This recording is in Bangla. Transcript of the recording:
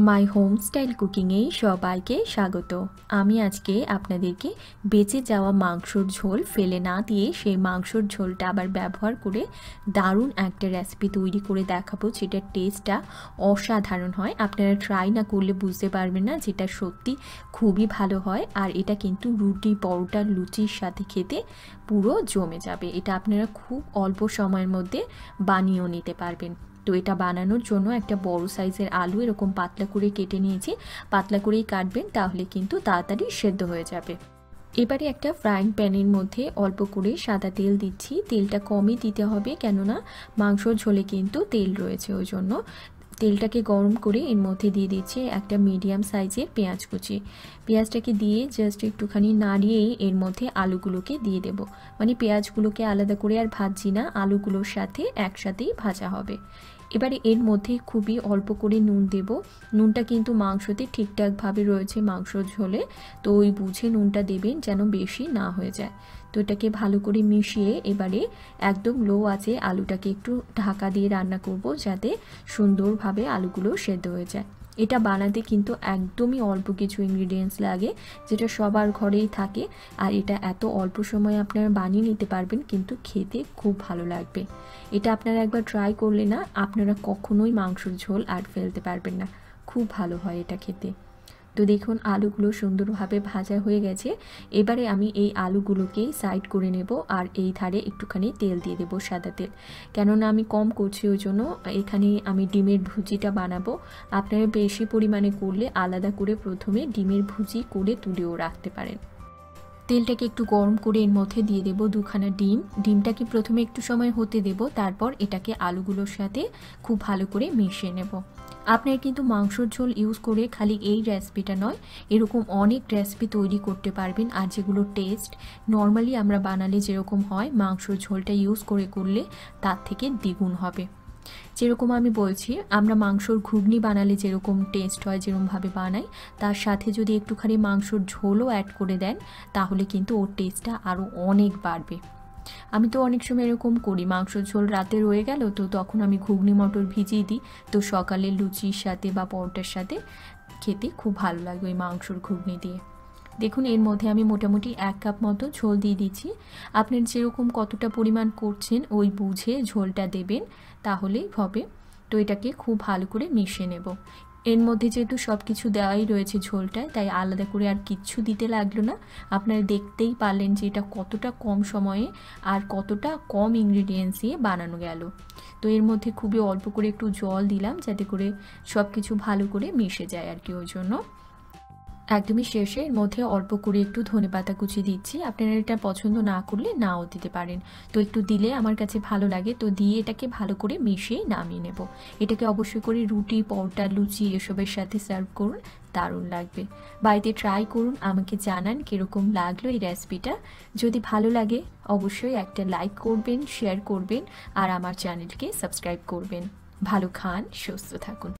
মাই হোম স্টাইল কুকিংয়ে সবাইকে স্বাগত। আমি আজকে আপনাদেরকে বেঁচে যাওয়া মাংসর ঝোল ফেলে না দিয়ে সেই মাংসর ঝোলটা আবার ব্যবহার করে দারুণ একটা রেসিপি তৈরি করে দেখাবো, যেটার টেস্টটা অসাধারণ হয়। আপনারা ট্রাই না করলে বুঝতে পারবেন না, যেটা সত্যি খুবই ভালো হয়। আর এটা কিন্তু রুটি, পরোটা, লুচির সাথে খেতে পুরো জমে যাবে। এটা আপনারা খুব অল্প সময়ের মধ্যে বানিয়েও নিতে পারবেন। তো এটা বানানোর জন্য একটা বড় সাইজের আলু এরকম পাতলা করে কেটে নিয়েছি। পাতলা করেই কাটবেন, তাহলে কিন্তু তাড়াতাড়ি সেদ্ধ হয়ে যাবে। এবারে একটা ফ্রাইং প্যানের মধ্যে অল্প করে সাদা তেল দিচ্ছি। তেলটা কমই দিতে হবে, কেননা মাংসর ঝোলে কিন্তু তেল রয়েছে, ওই জন্য তেলটাকে গরম করে এর মধ্যে দিয়ে দিচ্ছি একটা মিডিয়াম সাইজের পেঁয়াজ কুচি। পেঁয়াজটাকে দিয়ে জাস্ট একটুখানি নাড়িয়ে এর মধ্যে আলুগুলোকে দিয়ে দেব। মানে পেঁয়াজগুলোকে আলাদা করে আর ভাজছি না, আলুগুলোর সাথে একসাথেই ভাজা হবে। এবারে এর মধ্যে খুবই অল্প করে নুন দেব। নুনটা কিন্তু মাংসতে ঠিকঠাকভাবে রয়েছে মাংসর ঝোলে, তো ওই বুঝে নুনটা দেবেন যেন বেশি না হয়ে যায়। তো এটাকে ভালো করে মিশিয়ে এবারে একদম লো আছে আলুটাকে একটু ঢাকা দিয়ে রান্না করব, যাতে সুন্দরভাবে আলুগুলো সেদ্ধ হয়ে যায়। এটা বানাতে কিন্তু একদমই অল্প কিছু ইনগ্রিডিয়েন্টস লাগে, যেটা সবার ঘরেই থাকে। আর এটা এত অল্প সময়ে আপনারা বানিয়ে নিতে পারবেন, কিন্তু খেতে খুব ভালো লাগবে। এটা আপনারা একবার ট্রাই করলে না, আপনারা কখনোই মাংসের ঝোল আর ফেলতে পারবেন না। খুব ভালো হয় এটা খেতে। তো দেখুন আলুগুলো সুন্দরভাবে ভাজা হয়ে গেছে। এবারে আমি এই আলুগুলোকে সাইড করে নেব, আর এই ধারে একটুখানি তেল দিয়ে দেবো, সাদা তেল। কেননা আমি কম করছি, ওই জন্য এখানে আমি ডিমের ভুজিটা বানাবো। আপনারা বেশি পরিমাণে করলে আলাদা করে প্রথমে ডিমের ভুজি করে তুলেও রাখতে পারেন। তেলটাকে একটু গরম করে এর মধ্যে দিয়ে দেবো দুখানা ডিম। ডিমটাকে প্রথমে একটু সময় হতে দেব, তারপর এটাকে আলুগুলোর সাথে খুব ভালো করে মিশিয়ে নেব। আপনারা কিন্তু মাংসর ঝোল ইউজ করে খালি এই রেসিপিটা নয়, এরকম অনেক রেসিপি তৈরি করতে পারবেন। আর যেগুলো টেস্ট নর্মালি আমরা বানালে যেরকম হয়, মাংসর ঝোলটা ইউজ করে করলে তার থেকে দ্বিগুণ হবে। যেরকম আমি বলছি, আমরা মাংসর ঘুগনি বানালে যেরকম টেস্ট হয়, যেরকমভাবে বানাই, তার সাথে যদি একটুখানি মাংসর ঝোলও অ্যাড করে দেন, তাহলে কিন্তু ওর টেস্টটা আরও অনেক বাড়বে। আমি তো অনেক সময় এরকম করি, মাংসর ঝোল রাতে রয়ে গেল, তো তখন আমি ঘুগনি মটর ভিজিয়ে দিই। তো সকালে লুচির সাথে বা পরোটার সাথে খেতে খুব ভালো লাগে ওই মাংসর ঘুগনি দিয়ে। দেখুন এর মধ্যে আমি মোটামুটি 1 কাপ মতো ঝোল দিয়ে দিচ্ছি। আপনার যেরকম কতটা পরিমাণ করছেন ওই বুঝে ঝোলটা দেবেন, তাহলেই হবে। তো এটাকে খুব ভালো করে মিশিয়ে নেব। এর মধ্যে যেহেতু সব কিছু দেওয়াই রয়েছে ঝোলটায়, তাই আলাদা করে আর কিচ্ছু দিতে লাগলো না। আপনারা দেখতেই পারলেন যে এটা কতটা কম সময়ে আর কতটা কম ইনগ্রিডিয়েন্টস দিয়ে বানানো গেল। তো এর মধ্যে খুবই অল্প করে একটু জল দিলাম, যাতে করে সব কিছু ভালো করে মিশে যায় আর কি। ওই জন্য একদমই শেষে এর মধ্যে অল্প করে একটু ধনেপাতা কুচি দিচ্ছি। আপনারা এটা পছন্দ না করলে নাও দিতে পারেন, তো একটু দিলে আমার কাছে ভালো লাগে। তো দিয়ে এটাকে ভালো করে মিশিয়ে নামিয়ে নেব। এটাকে অবশ্যই করে রুটি, পরোটা, লুচি এসবের সাথে সার্ভ করুন, দারুণ লাগবে। বাড়িতে ট্রাই করুন, আমাকে জানান কীরকম লাগলো এই রেসিপিটা। যদি ভালো লাগে অবশ্যই একটা লাইক করবেন, শেয়ার করবেন, আর আমার চ্যানেলকে সাবস্ক্রাইব করবেন। ভালো খান, সুস্থ থাকুন।